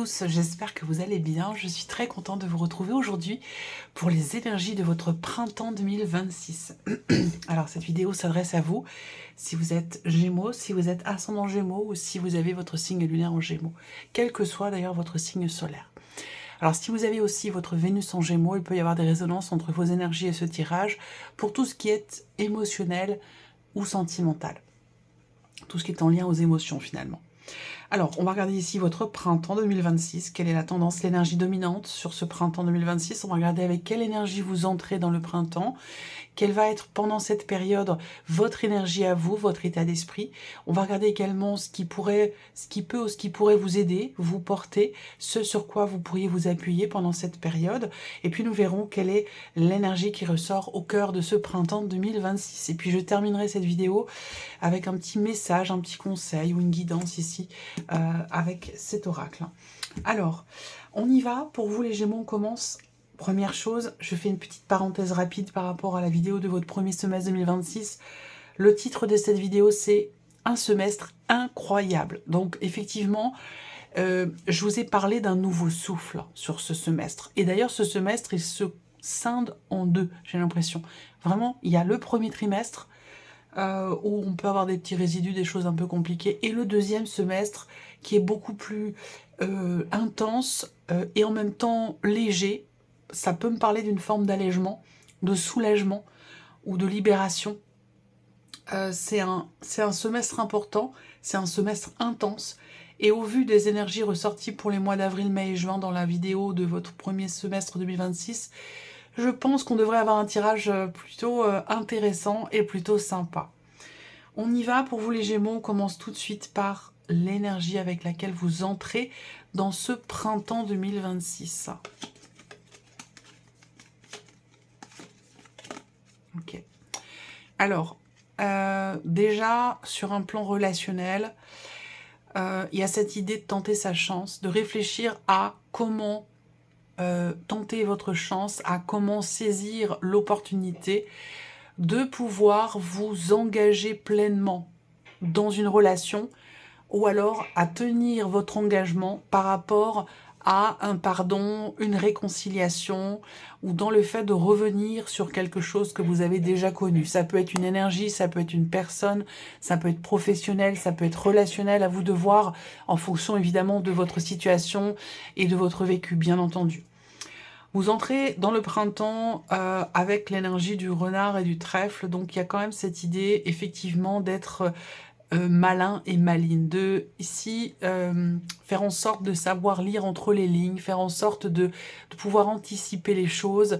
tous, j'espère que vous allez bien. Je suis très contente de vous retrouver aujourd'hui pour les énergies de votre printemps 2026. Alors cette vidéo s'adresse à vous si vous êtes Gémeaux, si vous êtes ascendant Gémeaux ou si vous avez votre signe lunaire en Gémeaux, quel que soit d'ailleurs votre signe solaire. Alors si vous avez aussi votre Vénus en Gémeaux, il peut y avoir des résonances entre vos énergies et ce tirage pour tout ce qui est émotionnel ou sentimental. Tout ce qui est en lien aux émotions finalement. Alors, on va regarder ici votre printemps 2026. Quelle est la tendance, l'énergie dominante sur ce printemps 2026? On va regarder avec quelle énergie vous entrez dans le printemps. Quelle va être pendant cette période votre énergie à vous, votre état d'esprit. On va regarder également ce qui pourrait vous aider, vous porter, ce sur quoi vous pourriez vous appuyer pendant cette période. Et puis nous verrons quelle est l'énergie qui ressort au cœur de ce printemps 2026. Et puis je terminerai cette vidéo avec un petit message, un petit conseil ou une guidance ici avec cet oracle. Alors, on y va. Pour vous les Gémeaux, on commence. Première chose, je fais une petite parenthèse rapide par rapport à la vidéo de votre premier semestre 2026. Le titre de cette vidéo, c'est « Un semestre incroyable ». Donc, effectivement, je vous ai parlé d'un nouveau souffle sur ce semestre. Et d'ailleurs, ce semestre, il se scinde en deux, j'ai l'impression. Vraiment, il y a le premier trimestre, où on peut avoir des petits résidus, des choses un peu compliquées, et le deuxième semestre qui est beaucoup plus intense et en même temps léger. Ça peut me parler d'une forme d'allègement, de soulagement ou de libération. C'est un semestre important, c'est un semestre intense, et au vu des énergies ressorties pour les mois d'avril, mai et juin dans la vidéo de votre premier semestre 2026, je pense qu'on devrait avoir un tirage plutôt intéressant et plutôt sympa. On y va pour vous les Gémeaux, on commence tout de suite par l'énergie avec laquelle vous entrez dans ce printemps 2026. Ok. Alors, déjà sur un plan relationnel, il y a cette idée de tenter sa chance, de réfléchir à comment tenter votre chance, à comment saisir l'opportunité de pouvoir vous engager pleinement dans une relation ou alors à tenir votre engagement par rapport à un pardon, une réconciliation ou dans le fait de revenir sur quelque chose que vous avez déjà connu. Ça peut être une énergie, ça peut être une personne, ça peut être professionnel, ça peut être relationnel, à vous de voir en fonction évidemment de votre situation et de votre vécu, bien entendu. Vous entrez dans le printemps avec l'énergie du renard et du trèfle, donc il y a quand même cette idée effectivement d'être malin et maligne, de ici faire en sorte de savoir lire entre les lignes, faire en sorte de pouvoir anticiper les choses,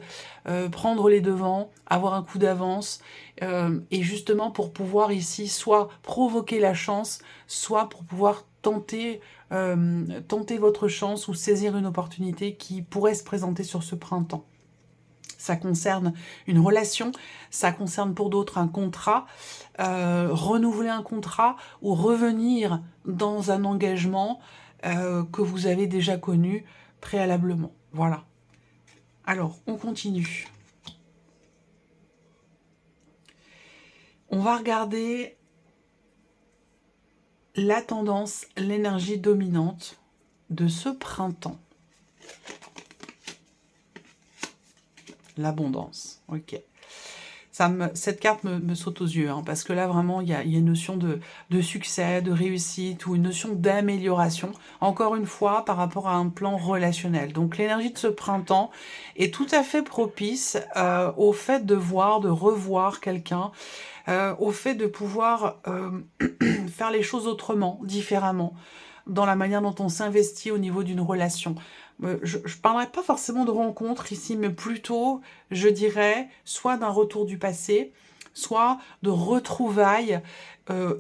prendre les devants, avoir un coup d'avance, et justement pour pouvoir ici soit provoquer la chance, soit pour pouvoir tenter votre chance ou saisir une opportunité qui pourrait se présenter sur ce printemps. Ça concerne une relation, ça concerne pour d'autres un contrat, renouveler un contrat ou revenir dans un engagement que vous avez déjà connu préalablement. Voilà. Alors, on continue. On va regarder la tendance, l'énergie dominante de ce printemps. L'abondance, ok. Cette carte me saute aux yeux, hein, parce que là, vraiment, il y a une notion de succès, de réussite, ou une notion d'amélioration, encore une fois, par rapport à un plan relationnel. Donc, l'énergie de ce printemps est tout à fait propice au fait de voir, de revoir quelqu'un, au fait de pouvoir faire les choses autrement, différemment, dans la manière dont on s'investit au niveau d'une relation. Je ne parlerai pas forcément de rencontre ici, mais plutôt, je dirais, soit d'un retour du passé, soit de retrouvailles,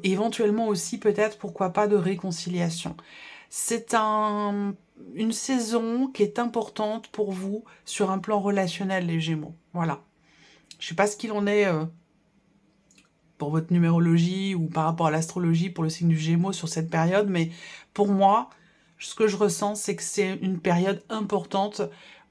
éventuellement aussi peut-être, pourquoi pas, de réconciliation. C'est une saison qui est importante pour vous sur un plan relationnel, les Gémeaux. Voilà. Je ne sais pas ce qu'il en est pour votre numérologie ou par rapport à l'astrologie pour le signe du Gémeaux sur cette période, mais pour moi, ce que je ressens, c'est que c'est une période importante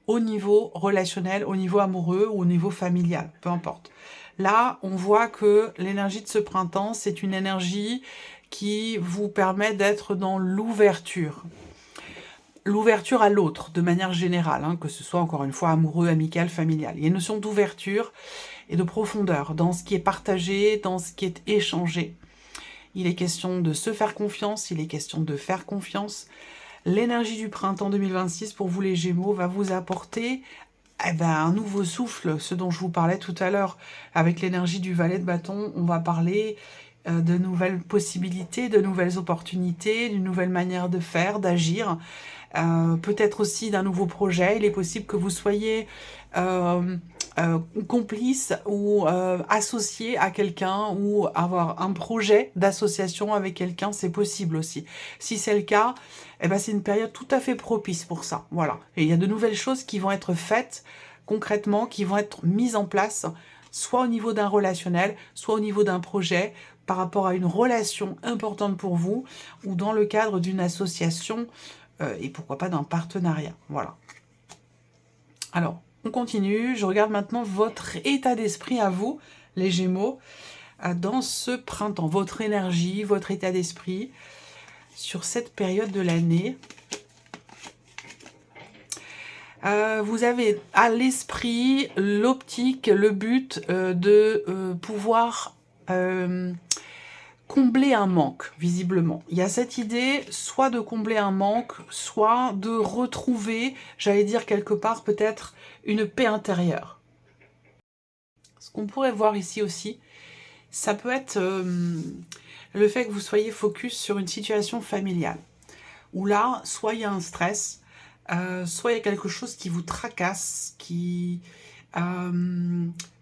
au niveau relationnel, au niveau amoureux ou au niveau familial, peu importe. Là, on voit que l'énergie de ce printemps, c'est une énergie qui vous permet d'être dans l'ouverture. l'ouverture à l'autre, de manière générale, hein, que ce soit encore une fois amoureux, amical, familial. Il y a une notion d'ouverture et de profondeur dans ce qui est partagé, dans ce qui est échangé. Il est question de se faire confiance, il est question de faire confiance. L'énergie du printemps 2026 pour vous les Gémeaux va vous apporter un nouveau souffle, ce dont je vous parlais tout à l'heure. Avec l'énergie du valet de bâton, on va parler de nouvelles possibilités, de nouvelles opportunités, d'une nouvelle manière de faire, d'agir. Peut-être aussi d'un nouveau projet. Il est possible que vous soyez complice ou associé à quelqu'un ou avoir un projet d'association avec quelqu'un, c'est possible aussi. Si c'est le cas, c'est une période tout à fait propice pour ça. Voilà. Et il y a de nouvelles choses qui vont être faites concrètement, qui vont être mises en place, soit au niveau d'un relationnel, soit au niveau d'un projet, par rapport à une relation importante pour vous, ou dans le cadre d'une association, et pourquoi pas d'un partenariat. Voilà. Alors, on continue. Je regarde maintenant votre état d'esprit à vous, les Gémeaux, dans ce printemps. Votre énergie, votre état d'esprit sur cette période de l'année. Vous avez à l'esprit l'optique, le but de pouvoir combler un manque, visiblement. Il y a cette idée, soit de combler un manque, soit de retrouver, j'allais dire quelque part, peut-être une paix intérieure. Ce qu'on pourrait voir ici aussi, ça peut être le fait que vous soyez focus sur une situation familiale. Où là, soit il y a un stress, soit il y a quelque chose qui vous tracasse, que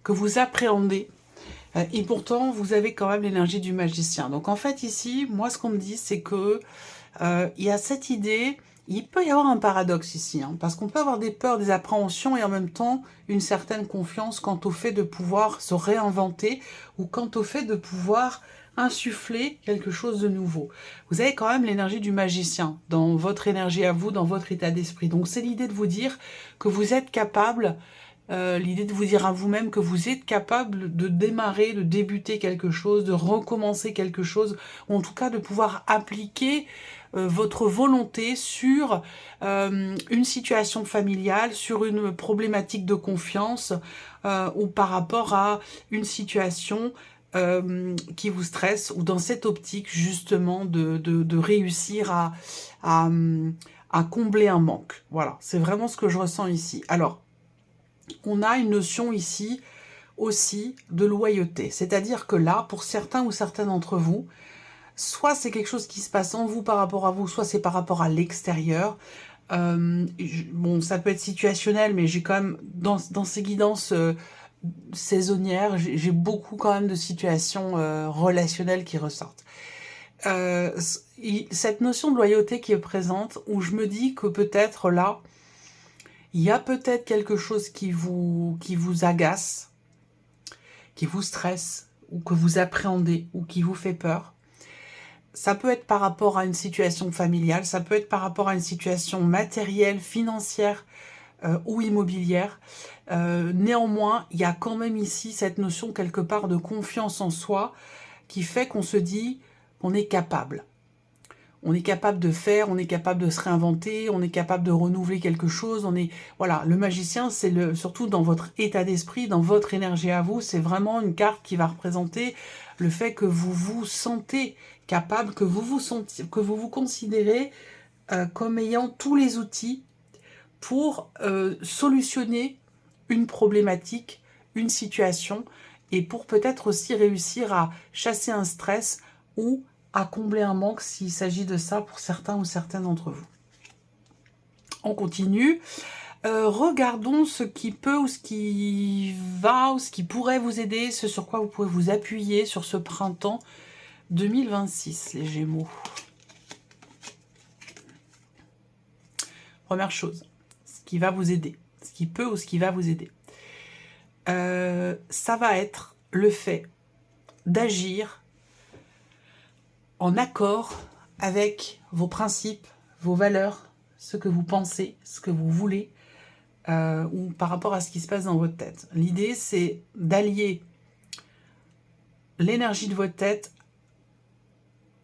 vous appréhendez. Et pourtant, vous avez quand même l'énergie du magicien. Donc en fait, ici, moi, ce qu'on me dit, c'est que il y a cette idée, il peut y avoir un paradoxe ici, hein, parce qu'on peut avoir des peurs, des appréhensions, et en même temps, une certaine confiance quant au fait de pouvoir se réinventer, ou quant au fait de pouvoir insuffler quelque chose de nouveau. Vous avez quand même l'énergie du magicien dans votre énergie à vous, dans votre état d'esprit. Donc c'est l'idée de vous dire que vous êtes capable, l'idée de vous dire à vous-même que vous êtes capable de démarrer, de débuter quelque chose, de recommencer quelque chose, ou en tout cas de pouvoir appliquer votre volonté sur une situation familiale, sur une problématique de confiance, ou par rapport à une situation qui vous stresse, ou dans cette optique justement de réussir à combler un manque. Voilà, c'est vraiment ce que je ressens ici. Alors, on a une notion ici aussi de loyauté. C'est-à-dire que là, pour certains ou certaines d'entre vous, soit c'est quelque chose qui se passe en vous par rapport à vous, soit c'est par rapport à l'extérieur. Bon, ça peut être situationnel, mais j'ai quand même, dans ces guidances saisonnières, j'ai beaucoup quand même de situations relationnelles qui ressortent. Cette notion de loyauté qui est présente, où je me dis que peut-être là, il y a peut-être quelque chose qui vous agace, qui vous stresse, ou que vous appréhendez, ou qui vous fait peur. Ça peut être par rapport à une situation familiale, ça peut être par rapport à une situation matérielle, financière ou immobilière. Néanmoins, il y a quand même ici cette notion quelque part de confiance en soi qui fait qu'on se dit qu'on est capable. On est capable de faire, on est capable de se réinventer, on est capable de renouveler quelque chose. Voilà, le magicien, c'est surtout dans votre état d'esprit, dans votre énergie à vous, c'est vraiment une carte qui va représenter le fait que vous vous sentez capable, que vous vous considérez comme ayant tous les outils pour solutionner une problématique, une situation, et pour peut-être aussi réussir à chasser un stress ou à combler un manque s'il s'agit de ça pour certains ou certaines d'entre vous. On continue. Regardons ce qui peut ou ce qui va ou ce qui pourrait vous aider, ce sur quoi vous pouvez vous appuyer sur ce printemps 2026, les Gémeaux. Première chose, ce qui va vous aider, ce qui peut ou ce qui va vous aider. Ça va être le fait d'agir en accord avec vos principes, vos valeurs, ce que vous pensez, ce que vous voulez, ou par rapport à ce qui se passe dans votre tête. L'idée, c'est d'allier l'énergie de votre tête,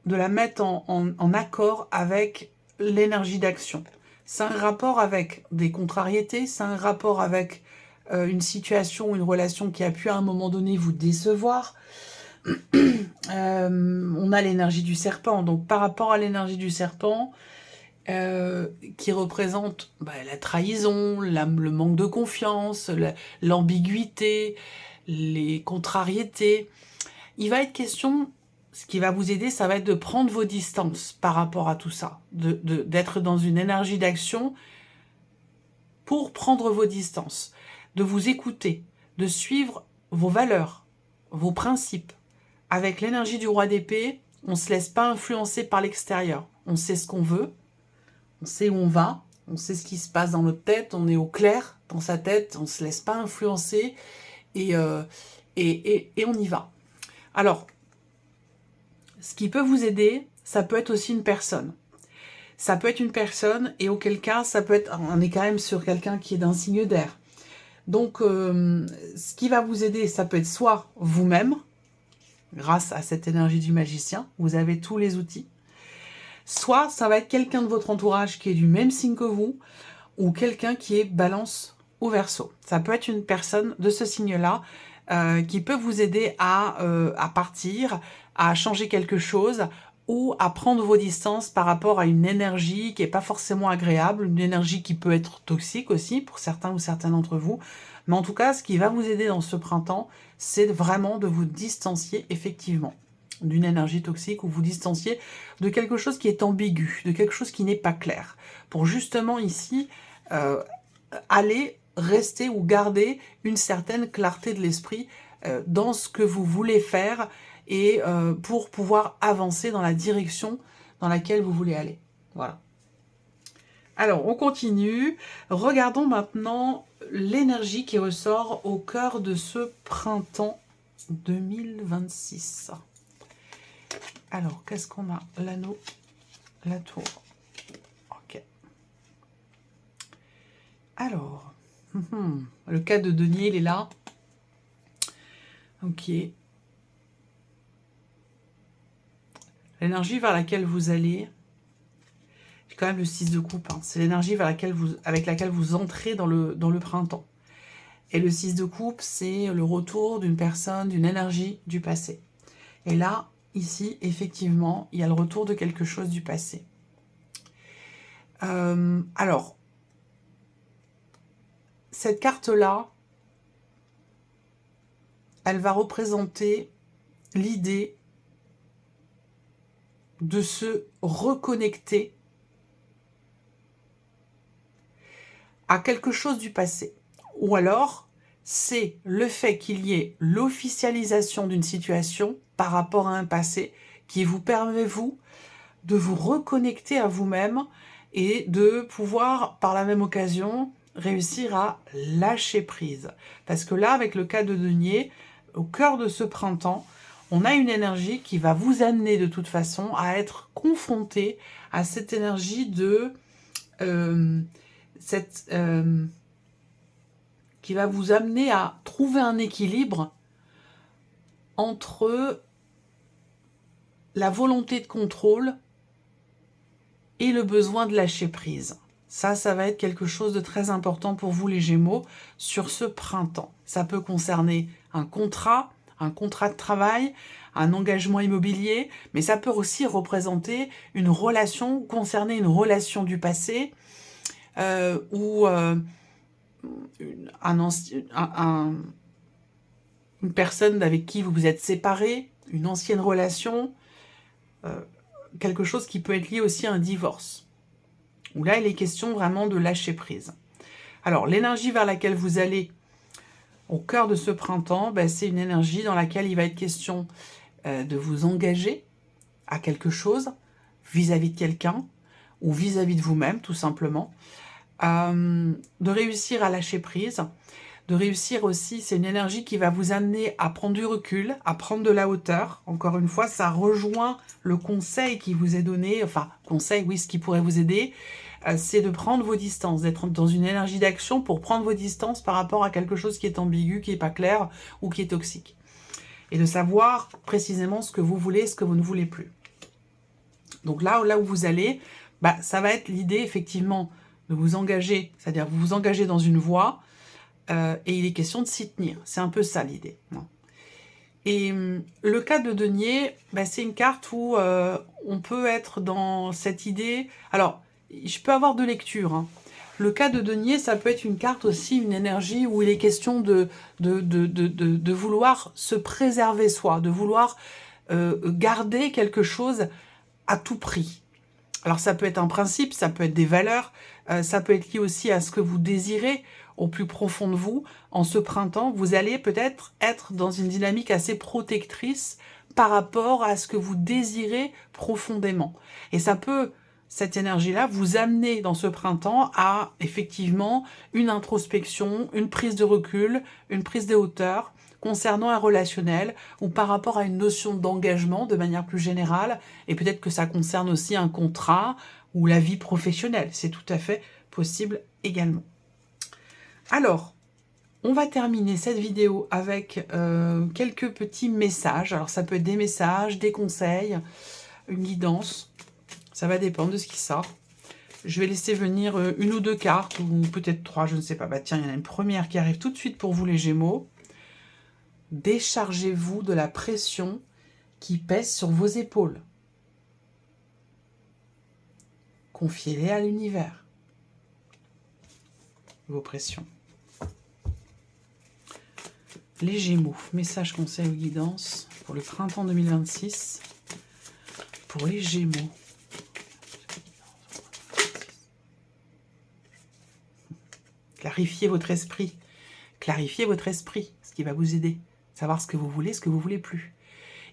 de la mettre en accord avec l'énergie d'action. c'est un rapport avec des contrariétés, c'est un rapport avec une situation, une relation qui a pu à un moment donné vous décevoir. On a l'énergie du serpent, donc par rapport à l'énergie du serpent, qui représente la trahison, le manque de confiance, l'ambiguïté, les contrariétés, il va être question, ce qui va vous aider, ça va être de prendre vos distances par rapport à tout ça, d'être dans une énergie d'action pour prendre vos distances, de vous écouter, de suivre vos valeurs, vos principes. Avec l'énergie du roi d'épée, on ne se laisse pas influencer par l'extérieur. On sait ce qu'on veut, on sait où on va, on sait ce qui se passe dans notre tête, on est au clair dans sa tête, on ne se laisse pas influencer et on y va. Alors, ce qui peut vous aider, ça peut être aussi une personne. Ça peut être une personne et auquel cas, ça peut être, on est quand même sur quelqu'un qui est d'un signe d'air. Donc, ce qui va vous aider, ça peut être soit vous-même, grâce à cette énergie du magicien, vous avez tous les outils. Soit ça va être quelqu'un de votre entourage qui est du même signe que vous, ou quelqu'un qui est balance ou verseau. Ça peut être une personne de ce signe-là qui peut vous aider à partir, à changer quelque chose, ou à prendre vos distances par rapport à une énergie qui n'est pas forcément agréable, une énergie qui peut être toxique aussi pour certains ou certaines d'entre vous. Mais en tout cas, ce qui va vous aider dans ce printemps, c'est vraiment de vous distancier effectivement d'une énergie toxique ou vous distancier de quelque chose qui est ambigu, de quelque chose qui n'est pas clair. Pour justement ici, aller rester ou garder une certaine clarté de l'esprit dans ce que vous voulez faire et pour pouvoir avancer dans la direction dans laquelle vous voulez aller. Voilà. Alors, on continue. Regardons maintenant l'énergie qui ressort au cœur de ce printemps 2026. Alors, qu'est-ce qu'on a? L'anneau, la tour. Ok. Alors, le cas de denier, il est là. Ok. L'énergie vers laquelle vous allez, j'ai quand même le 6 de coupe, hein. C'est l'énergie avec laquelle vous entrez dans le printemps. Et le 6 de coupe, c'est le retour d'une personne, d'une énergie du passé. Et là, ici, effectivement, il y a le retour de quelque chose du passé. Alors, cette carte-là, elle va représenter l'idée de se reconnecter à quelque chose du passé. Ou alors, c'est le fait qu'il y ait l'officialisation d'une situation par rapport à un passé qui vous permet, vous, de vous reconnecter à vous-même et de pouvoir, par la même occasion, réussir à lâcher prise. Parce que là, avec le cas de denier, au cœur de ce printemps, on a une énergie qui va vous amener de toute façon à être confronté à cette énergie de... qui va vous amener à trouver un équilibre entre la volonté de contrôle et le besoin de lâcher prise. Ça va être quelque chose de très important pour vous les Gémeaux sur ce printemps. Ça peut concerner un contrat de travail, un engagement immobilier, mais ça peut aussi représenter une relation, concerner une relation du passé ou une personne avec qui vous vous êtes séparé, une ancienne relation, quelque chose qui peut être lié aussi à un divorce. Où là, il est question vraiment de lâcher prise. Alors, l'énergie vers laquelle vous allez au cœur de ce printemps, c'est une énergie dans laquelle il va être question de vous engager à quelque chose vis-à-vis de quelqu'un ou vis-à-vis de vous-même, tout simplement. De réussir à lâcher prise, de réussir aussi, c'est une énergie qui va vous amener à prendre du recul, à prendre de la hauteur. Encore une fois, ça rejoint le conseil qui vous est donné, enfin, conseil, oui, ce qui pourrait vous aider, c'est de prendre vos distances, d'être dans une énergie d'action pour prendre vos distances par rapport à quelque chose qui est ambigu, qui n'est pas clair ou qui est toxique. Et de savoir précisément ce que vous voulez et ce que vous ne voulez plus. Donc là où vous allez, ça va être l'idée, effectivement, de vous engager, c'est-à-dire vous vous engagez dans une voie, et il est question de s'y tenir. C'est un peu ça l'idée. Et le 4 de denier, bah, c'est une carte où on peut être dans cette idée... Alors, je peux avoir deux lectures. Hein. Le 4 de denier, ça peut être une carte aussi, une énergie où il est question de vouloir se préserver soi, de vouloir garder quelque chose à tout prix. Alors ça peut être un principe, ça peut être des valeurs, ça peut être lié aussi à ce que vous désirez au plus profond de vous. En ce printemps, vous allez peut-être être dans une dynamique assez protectrice par rapport à ce que vous désirez profondément. Et ça peut, cette énergie-là, vous amener dans ce printemps à effectivement une introspection, une prise de recul, une prise de hauteur concernant un relationnel ou par rapport à une notion d'engagement de manière plus générale, et peut-être que ça concerne aussi un contrat ou la vie professionnelle. C'est tout à fait possible également. Alors, on va terminer cette vidéo avec quelques petits messages. Alors, ça peut être des messages, des conseils, une guidance. Ça va dépendre de ce qui sort. Je vais laisser venir une ou deux cartes, ou peut-être trois, je ne sais pas. Bah tiens, il y en a une première qui arrive tout de suite pour vous les Gémeaux. Déchargez-vous de la pression qui pèse sur vos épaules. Confiez-les à l'univers. Vos pressions. Les Gémeaux, message, conseil ou guidance pour le printemps 2026. Pour les Gémeaux. Clarifiez votre esprit. Clarifiez votre esprit, ce qui va vous aider. Savoir ce que vous voulez plus.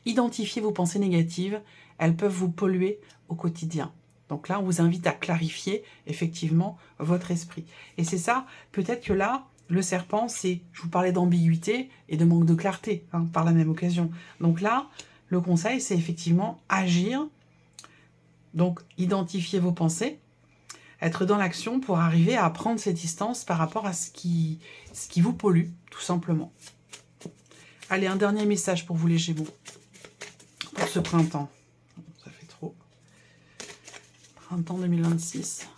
Identifiez vos pensées négatives, elles peuvent vous polluer au quotidien. Donc là, on vous invite à clarifier effectivement votre esprit. Et c'est ça, peut-être que là, le serpent, c'est, je vous parlais d'ambiguïté et de manque de clarté, hein, par la même occasion. Donc là, le conseil, c'est effectivement agir, donc identifier vos pensées, être dans l'action pour arriver à prendre ces distances par rapport à ce qui vous pollue, tout simplement. Allez, un dernier message pour vous les Gémeaux, pour ce printemps. Ça fait trop. Printemps 2026.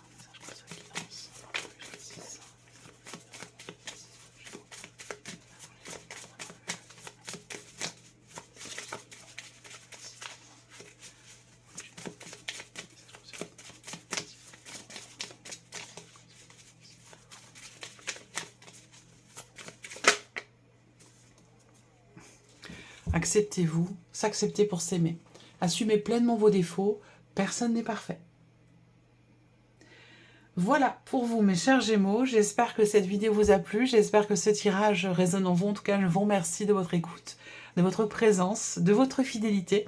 Acceptez-vous, s'accepter pour s'aimer. Assumez pleinement vos défauts, personne n'est parfait. Voilà pour vous mes chers Gémeaux, j'espère que cette vidéo vous a plu, j'espère que ce tirage résonne en vous. En tout cas, je vous remercie de votre écoute, de votre présence, de votre fidélité.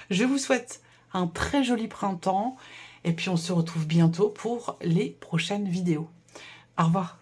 Je vous souhaite un très joli printemps et puis on se retrouve bientôt pour les prochaines vidéos. Au revoir.